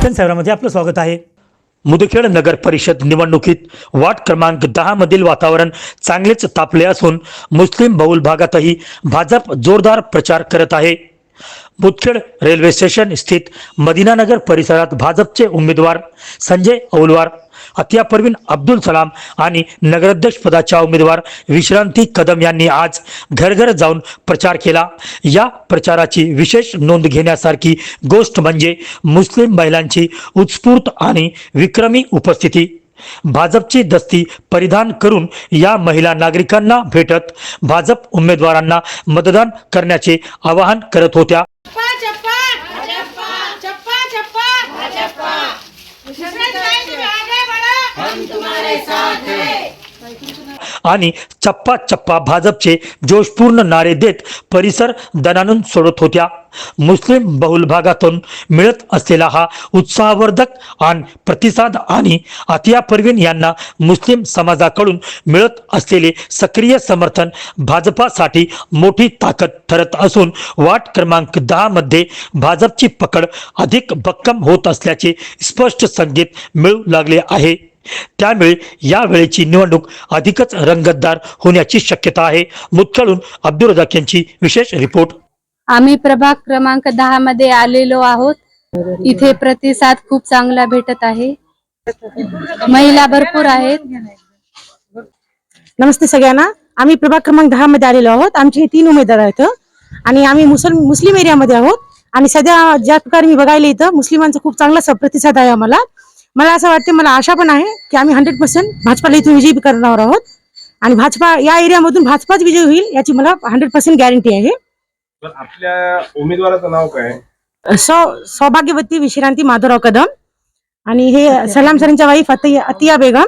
दर्शन सेवामध्ये आपलं स्वागत आहे। मुदखेड नगर परिषद निवडणुकीत वार्ड क्रमांक 10 मधील वातावरण चांगलेच तापले असून मुस्लिम बहुल भागातही भाजप जोरदार प्रचार करत आहे। मुदखेड रेल्वे स्टेशन स्थित मदिनानगर परिसरात भाजपचे उमेदवार संजय औलवार, अतिया परवीन अब्दुल सलाम आणि नगराध्यक्ष पदाच्या उमेदवार विश्रांती कदम यांनी आज घर जाऊन प्रचार केला। या प्रचाराची विशेष नोंद घेण्यासारखी गोष्ट म्हणजे मुस्लिम महिलांची उत्स्फूर्त आणि विक्रमी उपस्थिती। भाजपची दस्ती परिधान करून या महिला नागरिकांना भेटत भाजप उमेदवारांना मतदान करण्याचे आवाहन करत होत्या। आणि चप्पा चप्पा भाजपचे जोशपूर्ण नारे देत परिसर दणाणून सोडत होत्या। मुस्लिम बहुल भागातून मिळत असलेला हा उत्साहवर्धक आणि प्रतिसाद आणि अतिया परवीन यांना मुस्लिम समाजाकडून मिळत असलेले सक्रिय समर्थन भाजपासाठी मोठी ताकद ठरत असून वार्ड क्रमांक 10 मध्ये भाजपची पकड अधिक भक्कम होत असल्याचे स्पष्ट संकेत मिळू लागले आहे। त्यामुळे या वेळेची निवडणूक अधिकच रंगतदार होण्याची शक्यता आहे। मुदखेडहून अब्दुल रजाक यांची विशेष रिपोर्ट। आम्ही प्रभाग क्रमांक 10 मध्ये आलेलो आहोत। इथे प्रतिसाद खूप चांगला भेटत आहे। महिला भरपूर आहेत। नमस्ते सगळ्यांना। आम्ही प्रभाग क्रमांक 10 मध्ये आलेलो आहोत। आमचे 3 उमेदवार आहेत आणि आम्ही मुस्लिम एरियामध्ये आहोत आणि सध्या ज्या प्रकारे मी बघायला इथं मुस्लिमांचा खूप चांगला प्रतिसाद आहे। मला असं वाटतं, मला आशा पण आहे की आम्ही 100% भाजपाला इथून विजयी करणार आहोत आणि भाजपा या एरियामधून भाजपाच विजय होईल याची मला 100% गॅरंटी आहे। तर आपल्या उमेदवाराचं नाव काय? सौभाग्यवती विश्रांती माधवराव कदम आणि हे सलाम सरांच्या वाईफ अतिया बेगम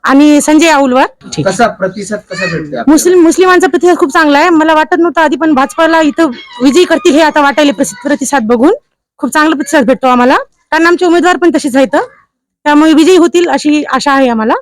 आणि संजय औलवार। कसा प्रतिसाद कसा भेटतो? मुस्लिमांचा प्रतिसाद खूप चांगला आहे। मला वाटत नव्हतं आधी, पण भाजपाला इथं विजयी करतील हे आता वाटायले। प्रतिसाद बघून खूप चांगला प्रतिसाद भेटतो आम्हाला, कारण आमचे उमेदवार पण तसेच आहेत, त्यामुळे विजयी होतील अशी आशा आहे आम्हाला।